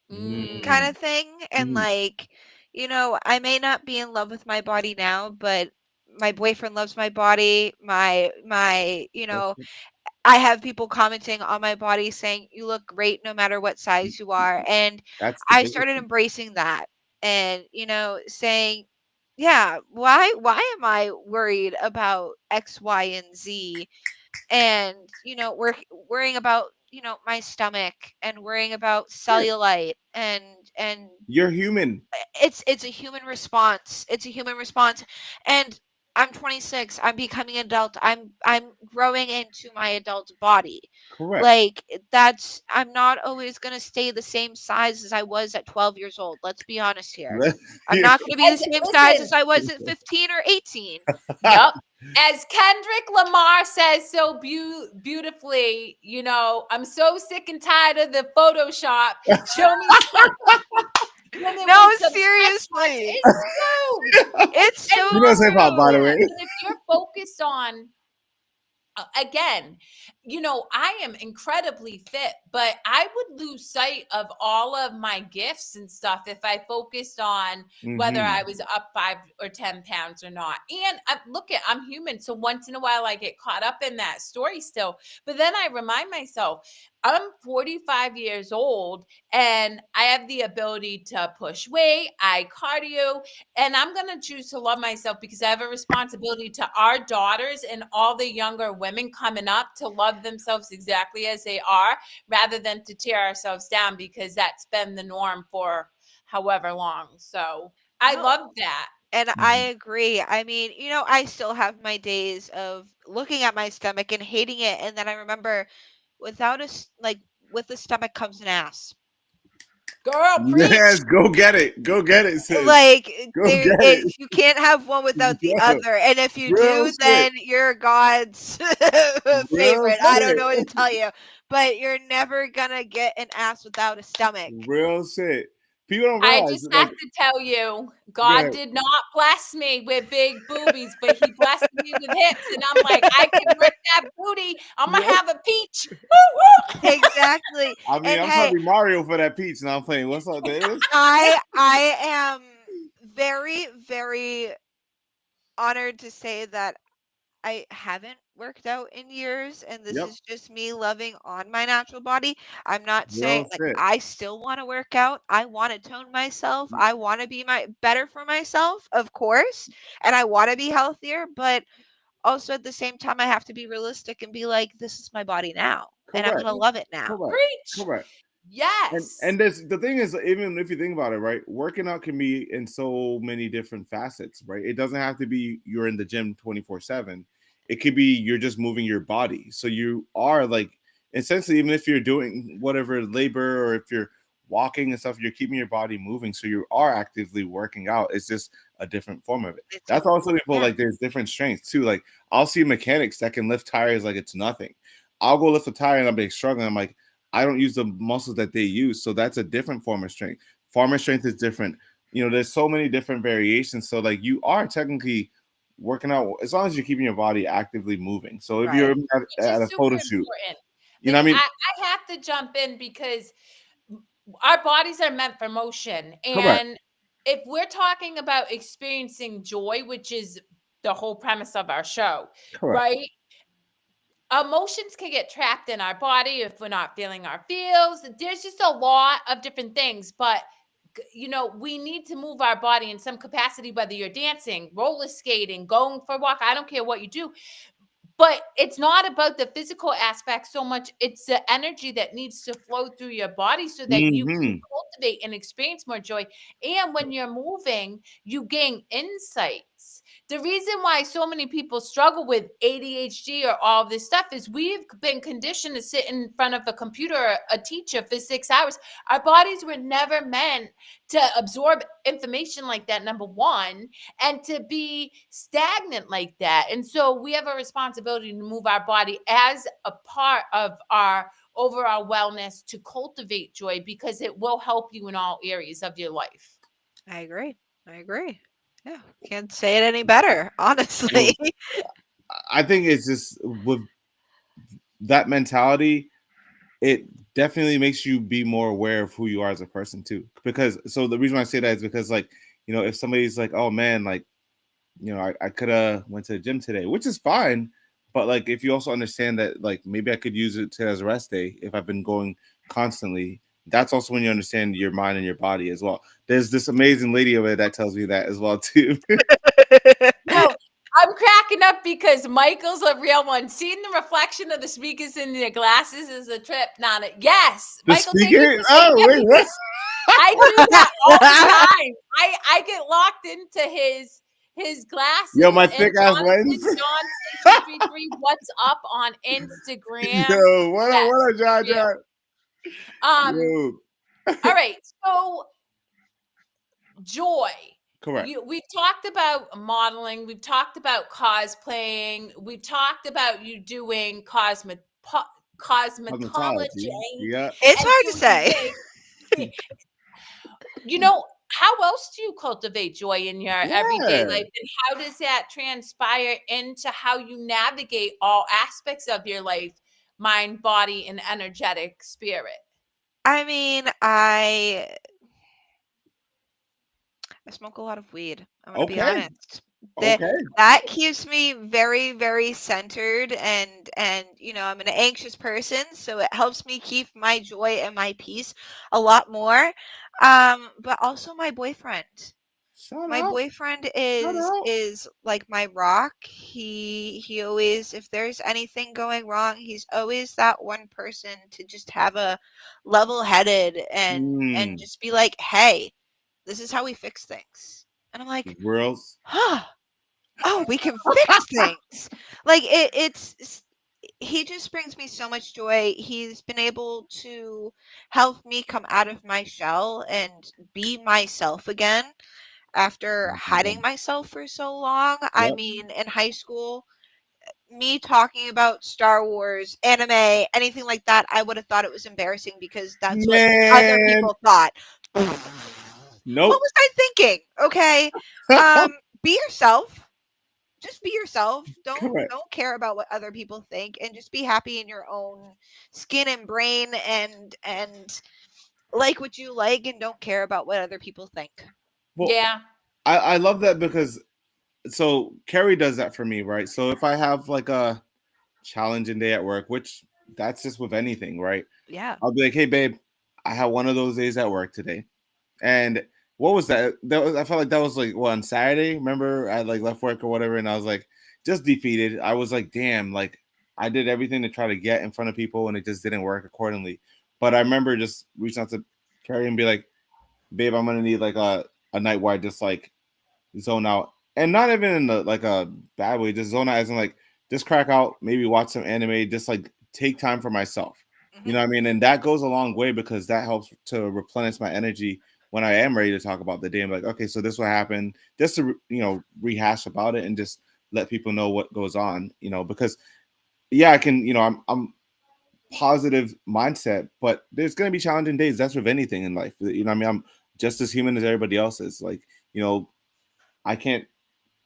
kind Mm. Mm. of thing. And Mm. like, I may not be in love with my body now, but my boyfriend loves my body. I have people commenting on my body saying you look great no matter what size you are. And That's the I biggest started thing. embracing that and, saying, yeah, why am I worried about X, Y, and Z? And, worrying about, my stomach and worrying about Right. cellulite and You're human. it's a human response. It's a human response. And I'm 26. I'm becoming an adult. I'm growing into my adult body. Correct. Like I'm not always going to stay the same size as I was at 12 years old. Let's be honest here. I'm not going to be the same size as Listen, I was at 15 or 18. yep. As Kendrick Lamar says so beautifully, I'm so sick and tired of the Photoshop. Show me when it No, was subscribed. seriously. It's true. It's And so You know hip hop, by the true. way. if you're focused on again, I am incredibly fit, but I would lose sight of all of my gifts and stuff if I focused on whether I was up 5 or 10 pounds or not. And I'm human. So once in a while I get caught up in that story still. But then I remind myself, I'm 45 years old and I have the ability to push weight, I cardio, and I'm going to choose to love myself because I have a responsibility to our daughters and all the younger women coming up to love themselves exactly as they are rather than to tear ourselves down because that's been the norm for however long. So I No, love that. and I Mhm. agree. I mean, I still have my days of looking at my stomach and hating it, and then I remember like with the stomach comes an ass. Girl, Yes, preach. go get it. Go get it, sis. Like Go get it. you can't have one without the Yeah. other, and if you Real do, shit. then you're God's Real favorite. I don't shit. know what to tell you, but you're never gonna get an ass without a stomach. Real shit. People don't I realize just that, have like, to tell you, go God ahead. did not bless me with big boobies, but He blessed me with hips. And I'm like, I can work that booty. I'm going to Yeah. have a peach. Woo, woo. Exactly. I mean, And I'm hey, probably Mario for that peach. Now I'm playing. What's up, Davis? I am very, very honored to say that I haven't worked out in years, and this Yep. is just me loving on my natural body. I'm not saying Real like shit. I still want to work out. I want to tone myself. I want to be my better for myself, of course, and I want to be healthier, but also at the same time I have to be realistic and be like this is my body now, and I'm going Correct. to love it now. Correct. Preach. Correct. And Yes. and this the thing is, even if you think about it, right? Working out can be in so many different facets, right? It doesn't have to be you're in the gym 24/7. It could be you're just moving your body. So you are like essentially, even if you're doing whatever labor or if you're walking and stuff, you're keeping your body moving. So you are actively working out. It's just a different form of it. It's That's a also people yeah, like there's different strengths too. Like I'll see mechanics that can lift tires like it's nothing. I'll go lift a tire and I'm like struggling. I'm like, I don't use the muscles that they use. So that's a different form of strength. Farmer strength is different. There's so many different variations. So like you are technically working out as long as you're keeping your body actively moving. So if you're right. Which at is a super photo shoot, important. you know what I mean? I have to jump in because our bodies are meant for motion. Correct. And if we're talking about experiencing joy, which is the whole premise of our show, Correct. right? Emotions can get trapped in our body if we're not feeling our feels. There's just a lot of different things, but we need to move our body in some capacity, whether you're dancing, roller skating, going for a walk. I don't care what you do, but it's not about the physical aspect so much. It's the energy that needs to flow through your body so that you can Hmm. cultivate and experience more joy. And when you're moving, you gain insights. The reason why so many people struggle with ADHD or all of this stuff is we've been conditioned to sit in front of a computer or a teacher for 6 hours. Our bodies were never meant to absorb information like that, number one, and to be stagnant like that. And so we have a responsibility to move our body as a part of our overall wellness to cultivate joy because it will help you in all areas of your life. I agree. I agree. Yeah, can't say it any better, honestly. Well, I think it's just with that mentality, it definitely makes you be more aware of who you are as a person too. Because so the reason why I say that is because like, if somebody's like, oh man, like, I could have went to the gym today, which is fine. But like if you also understand that like maybe I could use it as a rest day if I've been going constantly, that's also when you understand your mind and your body as well. There's this amazing lady over there that tells me that as well too. No, I'm cracking up because Michael's a real one. Seeing the reflection of the speakers in their glasses is a trip. Not a yes. The Michael, thank you speaker? for saying Oh that wait, what? because I do that all the time. I get locked into his Yo, my glasses and thick ass lens. John Station 33, what's up on Instagram? Yo, Yes, what up, John real. John? Um, Yo. all right. So joy. Correct. We've talked about modeling, we've talked about cosplaying, we've talked about you doing cosmetology Cosmetology. Yeah. It's and hard to doing say. wigs. How else do you cultivate joy in your everyday Yeah. life? And how does that transpire into how you navigate all aspects of your life, mind, body, and energetic spirit? I mean, I smoke a lot of weed. I'm gonna be Okay. honest. that Okay. that keeps me very, very centered, and I'm an anxious person, so it helps me keep my joy and my peace a lot more. But also my boyfriend. Shout My out. boyfriend Shout out. is like my rock. He always, if there's anything going wrong, he's always that one person to just have a level-headed and Mm. just be like, "Hey, this is how we fix things." And I'm like, Girls. "Huh. Oh, we can fix things." Like he just brings me so much joy. He's been able to help me come out of my shell and be myself again after hiding myself for so long. I Yep. mean, in high school, me talking about Star Wars, anime, anything like that, I would have thought it was embarrassing because that's what other Man. people thought. What Nope. was I thinking? Okay. Um, be yourself. Just be yourself. Correct. Don't care about what other people think, and just be happy in your own skin and brain, and like what you like, and don't care about what other people think. Well, Yeah. I love that because so Kerri does that for me, right? So if I have like a challenging day at work, which that's just with anything, right? Yeah. I'll be like, hey babe, I had one of those days at work today. And what was that? That was I felt like that was like on Saturday. Remember, I like left work or whatever, and I was like just defeated. I was like, damn, like I did everything to try to get in front of people, and it just didn't work accordingly. But I remember just reaching out to Kerri and be like, babe, I'm gonna need like a night where I just like zone out, and not even in the like a bad way, just zone out as in like just crack out, maybe watch some anime, just like take time for myself. You know Hmm. what I mean? And that goes a long way because that helps to replenish my energy when I am ready to talk about the day. I'm like, okay, so this what happened, just to rehash about it and just let people know what goes on. Because yeah, I can. I'm positive mindset, but there's gonna be challenging days. That's with anything in life. What I mean, I'm just as human as everybody else is. Like, I can't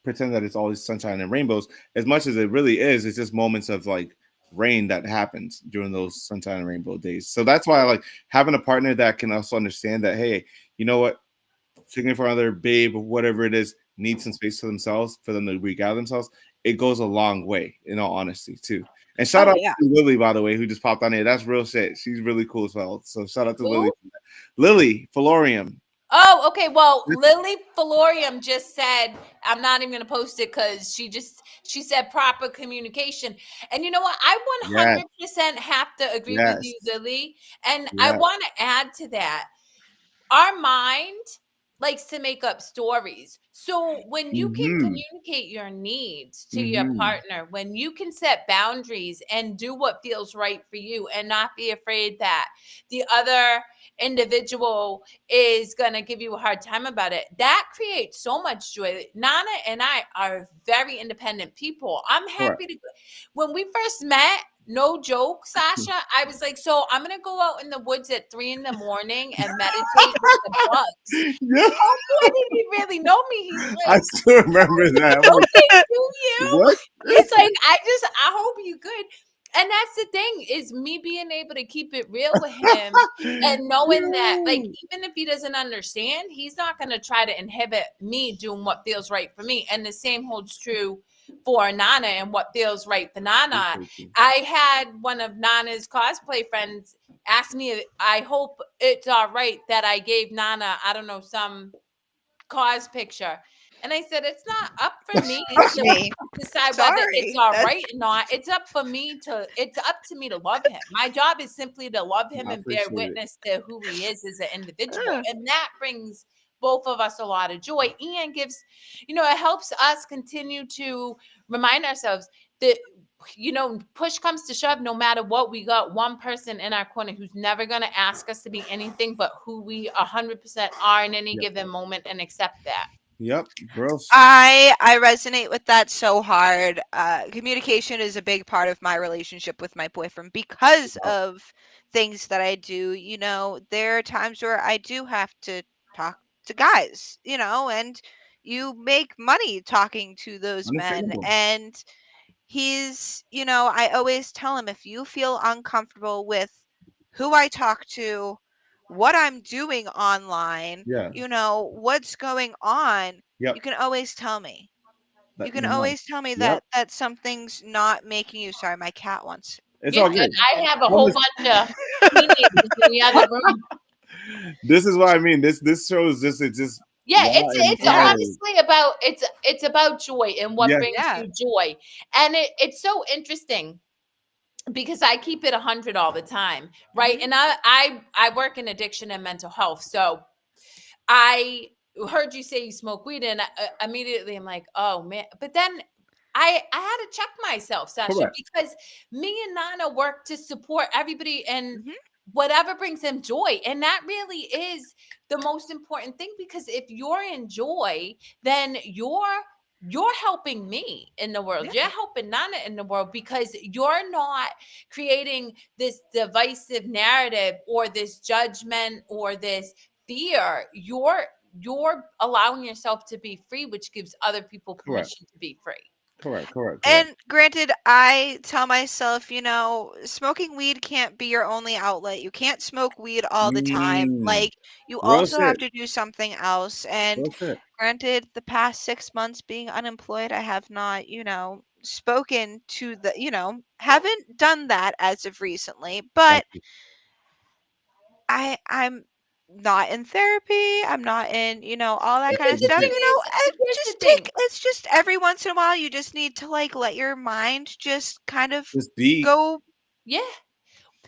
pretend that it's always sunshine and rainbows. As much as it really is, it's just moments of like rain that happens during those sunshine and rainbow days. So that's why I like having a partner that can also understand that, hey, you know what, significant other, babe, whatever it is, needs some space to themselves for them to regather themselves. It goes a long way, in all honesty, too. And shout Oh out yeah. to Lily, by the way, who just popped on here. That's real shit. She's really cool as well. So shout out to Lily. Who? Lily Florium. Oh, okay. Well, Lily Florium just said, I'm not even going to post it because she said proper communication. And you know what? I Yes, 100% have to agree with you, yes, Lily. And I yes. want to add to that. Our mind likes to make up stories. So when you can Mm-hmm. communicate your needs to your Mm-hmm. partner, when you can set boundaries and do what feels right for you and not be afraid that the other individual is going to give you a hard time about it, that creates so much joy. Nana and I are very independent people. I'm Correct. happy to, when we first met, no joke, Sasha. I was like, so I'm gonna go out in the woods at 3 in the morning and meditate with the bugs. Yeah, Homeboy didn't even really know me. He's I like, still remember that. I'm like, okay, do you? what? He's like, I hope you good. And that's the thing, is me being able to keep it real with him and knowing that, like, Yo. even if he doesn't understand, he's not going to try to inhibit me doing what feels right for me. And the same holds true for Nana and what feels right for Nana. I had one of Nana's cosplay friends ask me, I hope it's all right that I gave Nana, I don't know, some cause picture. And I said, it's not up for me Excuse to me. decide whether it's Sorry. all That's right or not. It's up to me to love him. My job is simply to love him I and bear appreciate it. witness to who he is as an individual. uh, And that brings both of us a lot of joy and gives, it helps us continue to remind ourselves that, push comes to shove, no matter what, we got one person in our corner who's never going to ask us to be anything but who we 100% are in any Yep. given moment, and accept that. Yep. Girls. I resonate with that so hard. Communication is a big part of my relationship with my boyfriend because Wow. of things that I do. There are times where I do have to talk to guys, and you make money talking to those men. Understandable. And I always tell him, if you feel uncomfortable with who I talk to, what I'm doing online, Yeah. what's going on, Yep. you can always tell me. You can your mom. always tell me Yep. that something's not making you. Sorry, my cat wants. It's You're all good. good. I have a Well, whole bunch of teenagers in the other room. This is what I mean. This show is just it's just Yeah, raw it's and it's Yeah. unedited. honestly about it's about joy and what Yes. brings Yeah. you joy. And it's so interesting because I keep it 100 all the time, right? Mhm. And I work in addiction and mental health. So I heard you say you smoke weed, and immediately I'm like, oh man. But then I had to check myself, Sasha, Correct. because me and Nana work to support everybody and Mhm. whatever brings them joy. And that really is the most important thing, because if you're in joy, then you're helping me in the world. Yeah. You're helping Nana in the world, because you're not creating this divisive narrative or this judgment or this fear. You're allowing yourself to be free, which gives other people Correct. permission to be free. Correct. And granted, I tell myself, smoking weed can't be your only outlet. You can't smoke weed all the time. Mm, Like, you real also have shit. to do something else. And Real shit. granted, the past 6 months being unemployed, I have not, spoken to haven't done that as of recently. Got But you. I'm not in therapy. I'm not in, all that kind of The stuff. thing is, here's the thing. It's just every once in a while you just need to like let your mind just kind of Just be. go, Yeah.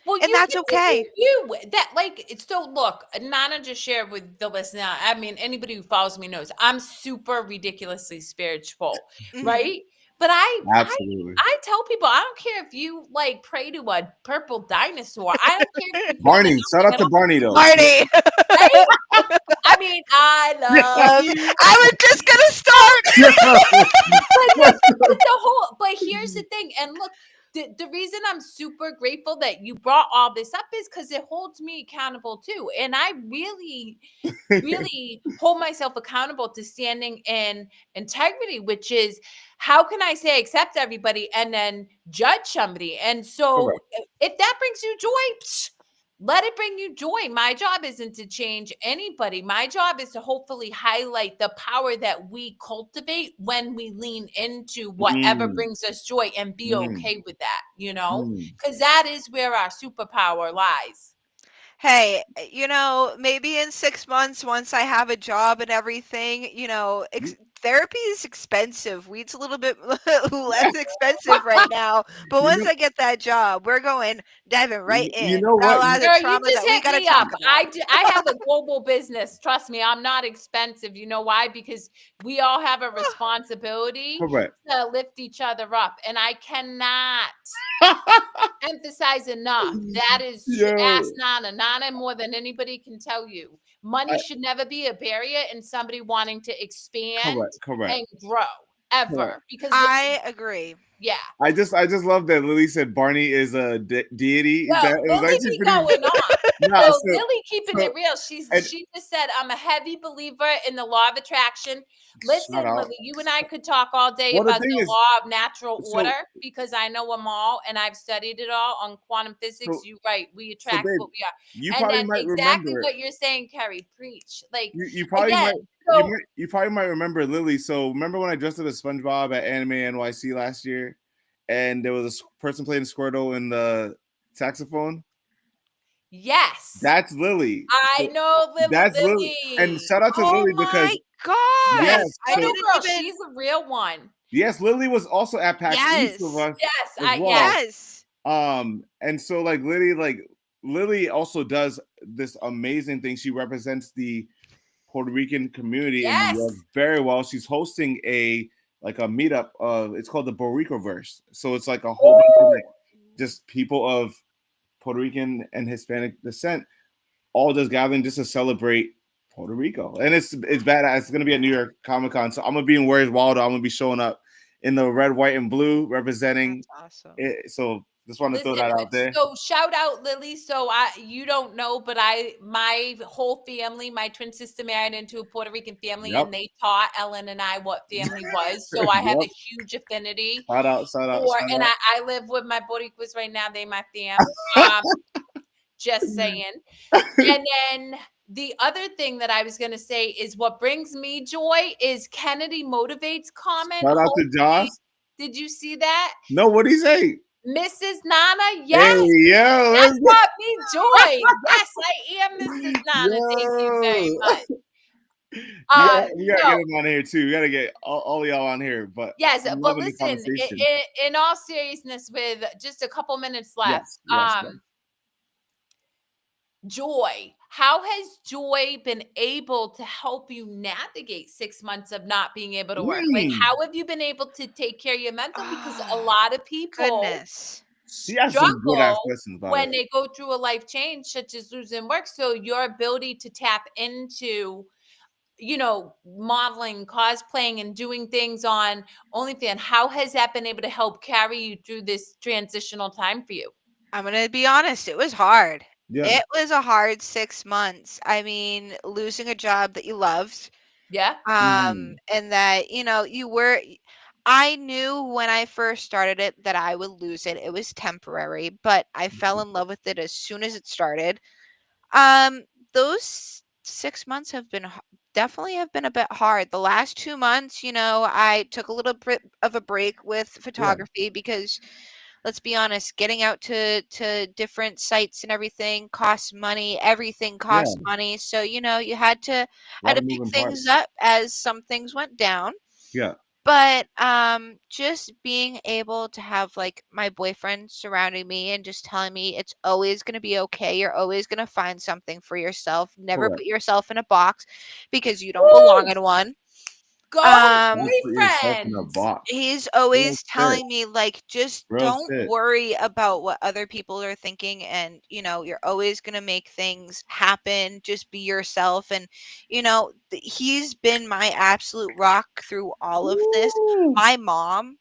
Well, and you that's get to okay. do you. That, like, so look, Nana just shared with the listener. I mean, anybody who follows me knows I'm super ridiculously spiritual, Mhm. right? But Absolutely. I tell people, I don't care if you like pray to a purple dinosaur. I don't care if you call Barney. Shout out it to Barney though. Marty, right? I mean, I love you. I was just gonna start. But here's the thing, and look, the reason I'm super grateful that you brought all this up is because it holds me accountable too. And I really hold myself accountable to standing in integrity, which is, how can I say accept everybody and then judge somebody? And so Correct. if that brings you joy, let it bring you joy. My job isn't to change anybody. My job is to hopefully highlight the power that we cultivate when we lean into whatever Mm, brings us joy and be mm, okay with that, mm. because that is where our superpower lies. Hey, maybe in 6 months, once I have a job and everything, therapy is expensive. Weed's a little bit less expensive right now. But You once know. I get that job, we're diving right You in. know Got a what? lot of the Girl, you trauma just that we hit got to me up. talk about. I have a global business. Trust me, I'm not expensive. You know why? Because we all have a responsibility Correct. to lift each other up. And I cannot emphasize enough. That is Yo. ask Nana. Nana, more than anybody can tell you, money I, should never be a barrier in somebody wanting to expand correct. and grow Correct. ever. Because I agree. yeah. I just love that Lily said Barney is a deity. Well, That it was Lily actually be pretty. going on. Nah, So Lily keeping so it real. and She just said, I'm a heavy believer in the law of attraction. shout Listen, out. Lily, you and I could talk all day Well, the about thing the is, law of natural so order, because I know them all and I've studied it all on quantum physics. so You right, we so attract babe, what we are. you And probably then might exactly remember. what you're saying, Kerri, preach. Like, You probably again, might. so You probably might remember Lily. So remember when I dressed up as SpongeBob at Anime NYC last year, and there was a person playing Squirtle in the saxophone. yes, That's Lily. I So know that's Lily. And Lily. shout out to Oh Lily because my gosh. Yes, yes, I Squirtle so didn't Girl, even. she's a real one. yes, Lily was also at PAX East with Yes. us Yes, as well. Yes. And so Lily also does this amazing thing. She represents the Puerto Rican community in New York yes. very well. She's hosting a meetup of, it's called the Boricoverse. So it's like a whole bunch of Woo! just people of Puerto Rican and Hispanic descent all just gathering just to celebrate Puerto Rico. And it's badass. It's gonna be at New York Comic Con. So I'm gonna be in Where's Waldo. I'm gonna be showing up in the red, white, and blue representing That's awesome. it. So just want to throw Listen, that out there. so shout out Lily. So you don't know, but my whole family, my twin sister married into a Puerto Rican family, Yep. and they taught Ellen and I what family was. So I have Yep. a huge affinity Shout out, shout out, for, shout and out. I live with my Boricuas right now. They my fam. Just saying. And then the other thing that I was going to say is what brings me joy is Kennedy Motivates comment. Shout out to Josh. Did you see that? No, what did he say? Mrs. Nana, Hey, yes. yo, That brought me joy. Yes, I am Mrs. Nana. Thank you very much. We gotta get him on here too. We gotta get all y'all on here. But yes, I'm but loving the listen, conversation. in all seriousness, with just a couple minutes left, Yes. joy. How has joy been able to help you navigate 6 months of not being able to work? Like, how have you been able to take care of your mental? Because a lot of people She has some good ass struggle questions about when it. they go through a life change, such as losing work. So your ability to tap into, you know, modeling, cosplaying, and doing things on OnlyFans, how has that been able to help carry you through this transitional time for you? I'm gonna be honest, it was hard. Yeah. It was a hard 6 months. I mean, losing a job that you loved, Yeah. and that, you know, I knew when I first started it that I would lose it. It was temporary, but I fell in love with it as soon as it started. Those 6 months definitely have been a bit hard. The last 2 months, you know, I took a little bit of a break with photography because, let's be honest, getting out to different sites and everything costs money. Everything costs money. So, you know, you had to pick things up as some things went down. Yeah. But just being able to have like my boyfriend surrounding me and just telling me it's always going to be okay. You're always going to find something for yourself. Never put yourself in a box because you don't belong in one. Go Put yourself in a boyfriend. box. He's always telling me, like, just don't worry about what other people are thinking, and you know, you're always gonna make things happen. Just be yourself. And you know, he's been my absolute rock through all of this. My mom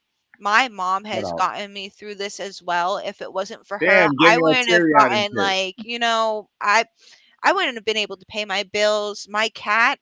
has gotten me through this as well. If it wasn't for her, Damn, I getting all wouldn't have teary-eyed and gotten, shit. like, you know, I wouldn't have been able to pay my bills. My cat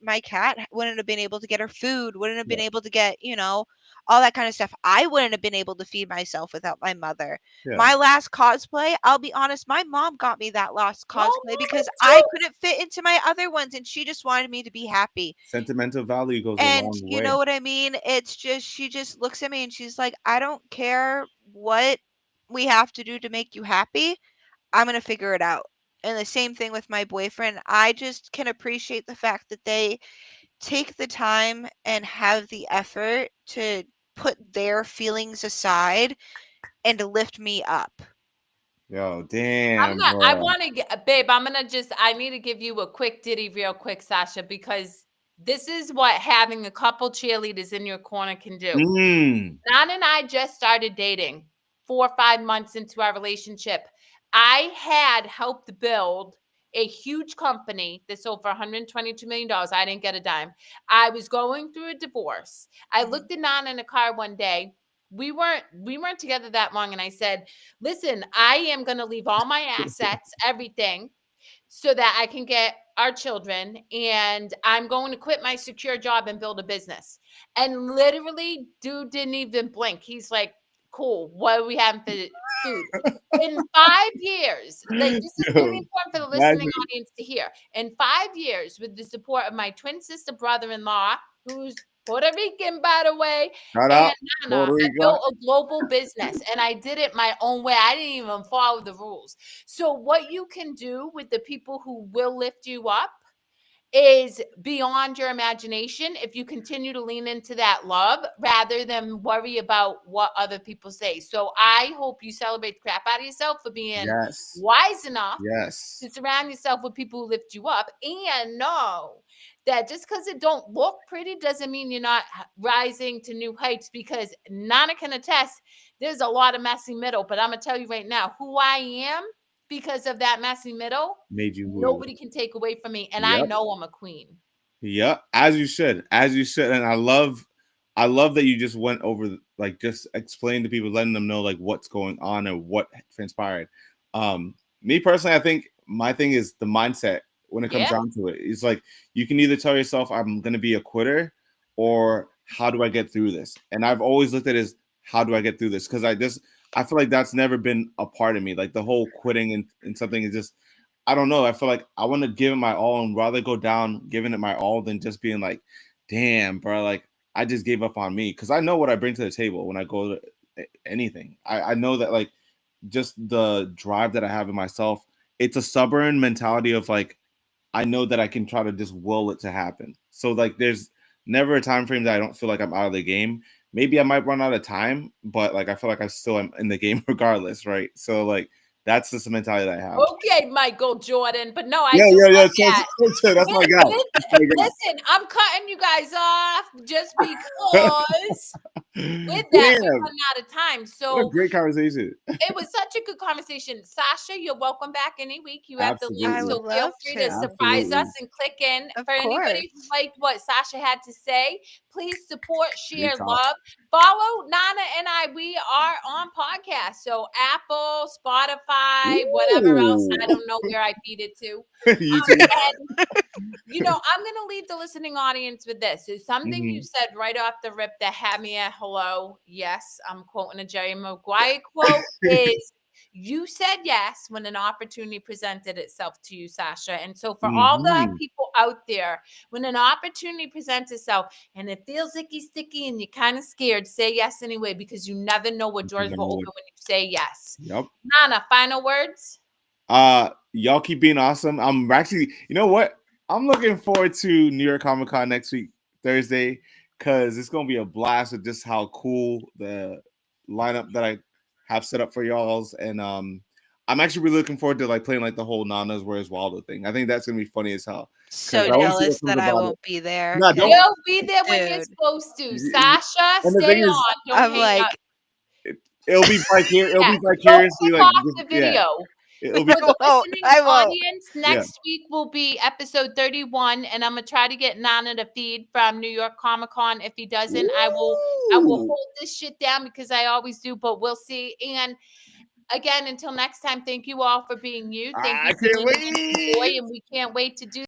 wouldn't have been able to get her food, wouldn't have been able to get, you know, all that kind of stuff. I wouldn't have been able to feed myself without my mother. My last cosplay, I'll be honest, my mom got me that last cosplay because I couldn't fit into my other ones and she just wanted me to be happy. Sentimental value goes a And long way. you know what I mean? It's just, she just looks at me and she's like, I don't care what we have to do to make you happy. I'm going to figure it out. And the same thing with my boyfriend. I just can appreciate the fact that they take the time and have the effort to put their feelings aside and to lift me up. Yo, damn. I want to get, babe, I need to give you a quick ditty real quick, Sasha, because this is what having a couple cheerleaders in your corner can do. Nana and I just started dating 4 or 5 months into our relationship. I had helped build a huge company that sold for $122 million. I didn't get a dime. I was going through a divorce. I looked at Nana in a car one day. We weren't together that long. And I said, listen, I am going to leave all my assets, everything, so that I can get our children, and I'm going to quit my secure job and build a business. And literally, dude didn't even blink. He's like, cool, what are we having for food? In 5 years, like, this is really important for the listening audience to hear. In 5 years, with the support of my twin sister brother-in-law, who's Puerto Rican, by the way, and Nana, I built a global business, and I did it my own way. I didn't even follow the rules. So what you can do with the people who will lift you up is beyond your imagination if you continue to lean into that love rather than worry about what other people say. So I hope you celebrate the crap out of yourself for being wise enough to surround yourself with people who lift you up, and know that just because it don't look pretty doesn't mean you're not rising to new heights, because Nana can attest there's a lot of messy middle. But I'm going to tell you right now who I am because of that messy middle. Made you move. Nobody can take away from me. And I know I'm a queen. Yeah, as you should. And I love that you just went over, like, just explain to people, letting them know like what's going on and what transpired. Me personally, I think my thing is the mindset when it comes down to it. It's like you can either tell yourself I'm gonna be a quitter, or how do I get through this? And I've always looked at it as how do I get through this? Because I feel like that's never been a part of me. Like the whole quitting and something is just, I don't know. I feel like I want to give it my all and rather go down giving it my all than just being like, damn, bro, like I just gave up on me. Cause I know what I bring to the table when I go to anything. I know that like just the drive that I have in myself, it's a stubborn mentality of like, I know that I can try to just will it to happen. So like there's never a time frame that I don't feel like I'm out of the game. Maybe I might run out of time, but like I feel like I still am in the game regardless, right? So like that's just the mentality that I have. Okay, Michael Jordan. But no, I Yeah, do yeah, yeah. love that. That's my guy. That's my guy. Listen, I'm cutting you guys off just because with that, we Damn, run out of time. what a So great conversation. it was such a good conversation. Sasha, you're welcome back any week. You have the link, I Absolutely. so would feel love free to to. surprise us Absolutely. and click in. Of For anybody who course. liked what Sasha had to say, please support, share, talk. love. Follow Nana and I. We are on podcast. So Apple, Spotify, whatever else. I Ooh. don't know where I feed it to. YouTube. And you know, I'm going to leave the listening audience with this. Is something you said right off the rip that had me at hello. Yes, I'm quoting a Jerry Maguire quote. Is you said yes when an opportunity presented itself to you, Sasha. And so for all the people out there, when an opportunity presents itself and it feels icky sticky and you're kind of scared, say yes anyway, because you never know what doors will open when you say yes. Yep. Nana, final words? Y'all keep being awesome. I'm actually, you know what? I'm looking forward to New York Comic Con next week, Thursday, because it's gonna be a blast with just how cool the lineup that I have set up for y'all's, and I'm actually really looking forward to like playing like the whole Nanas Where's Waldo thing. I think that's gonna be funny as hell. So I wanna see what jealous comes that I about it. won't be there. No, don't. You'll be there when you're Dude, supposed to. And Sasha, the stay thing is, on. Don't I'm hang up. like, it'll be vicarious. It'll Yeah, be don't vicariously click like, off just, the yeah. video. It'll For be. the listening I won't. audience, next week will be episode 31, and I'm gonna try to get Nana to feed from New York Comic Con. If he doesn't, I will Ooh. hold this shit down because I always do, but we'll see. And again, until next time, thank you all for being you. Thank I you for can't leaning into joy, wait. and we can't wait to do